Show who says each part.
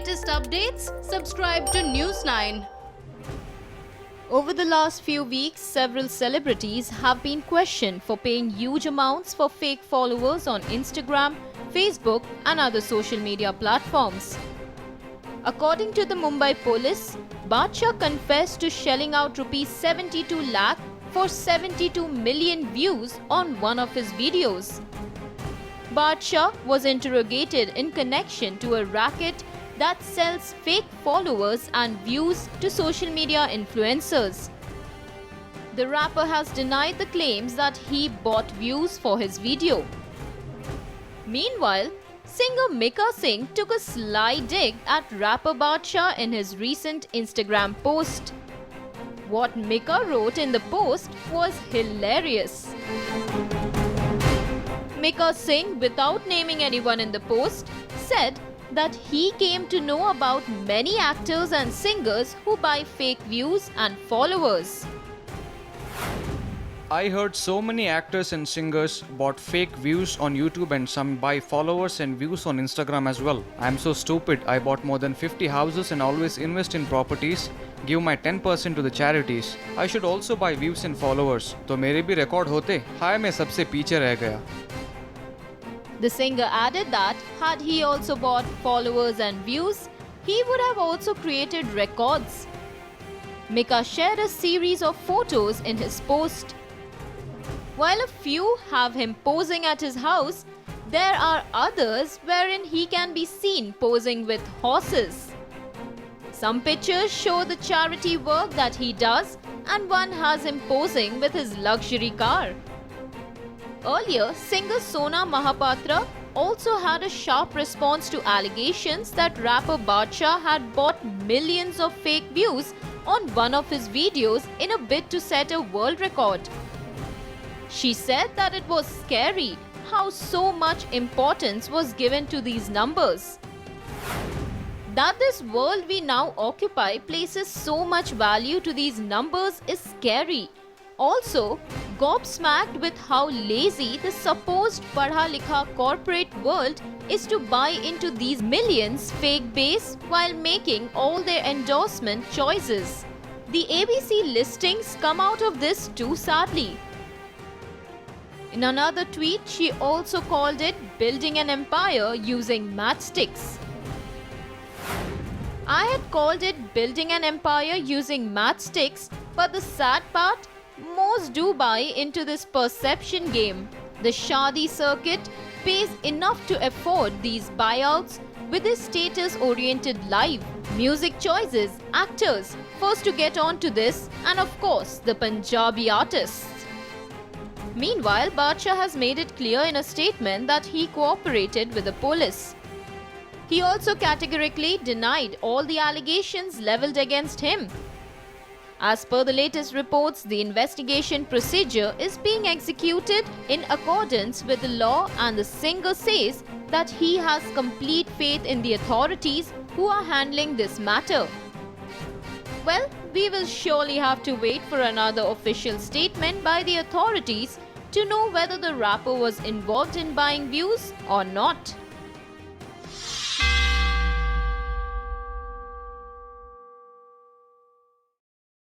Speaker 1: latest updates, subscribe to News9.
Speaker 2: Over the last few weeks, several celebrities have been questioned for paying huge amounts for fake followers on Instagram, Facebook and other social media platforms. According to the Mumbai police, Badshah confessed to shelling out Rs 72 lakh for 72 million views on one of his videos. Badshah was interrogated in connection to a racket that sells fake followers and views to social media influencers. The rapper has denied the claims that he bought views for his video. Meanwhile, singer Mika Singh took a sly dig at rapper Badshah in his recent Instagram post. What Mika wrote in the post was hilarious. Mika Singh, without naming anyone in the post, said that he came to know about many actors and singers who buy fake views and followers.
Speaker 3: I heard so many actors and singers bought fake views on YouTube and some buy followers and views on Instagram as well. I'm so stupid. I bought more than 50 houses and always invest in properties, give my 10% to the charities. I should also buy views and followers. तो मेरे भी record होते. हाय मैं सबसे पीछे रह गया.
Speaker 2: The singer added that had he also bought followers and views, he would have also created records. Mika shared a series of photos in his post. While a few have him posing at his house, there are others wherein he can be seen posing with horses. Some pictures show the charity work that he does, and one has him posing with his luxury car. Earlier, singer Sona Mahapatra also had a sharp response to allegations that rapper Badshah had bought millions of fake views on one of his videos in a bid to set a world record. She said that it was scary how so much importance was given to these numbers. That this world we now occupy places so much value to these numbers is scary. Also, gobsmacked with how lazy the supposed padha-likha corporate world is to buy into these millions fake base while making all their endorsement choices. The ABC listings come out of this too sadly. In another tweet, she also called it building an empire using matchsticks. I had called it building an empire using matchsticks, but the sad part, most do buy into this perception game. The Shadi circuit pays enough to afford these buyouts with this status-oriented life, music choices, actors, first to get onto this, and of course the Punjabi artists. Meanwhile, Badshah has made it clear in a statement that he cooperated with the police. He also categorically denied all the allegations leveled against him. As per the latest reports, the investigation procedure is being executed in accordance with the law, and the singer says that he has complete faith in the authorities who are handling this matter. Well, we will surely have to wait for another official statement by the authorities to know whether the rapper was involved in buying views or not.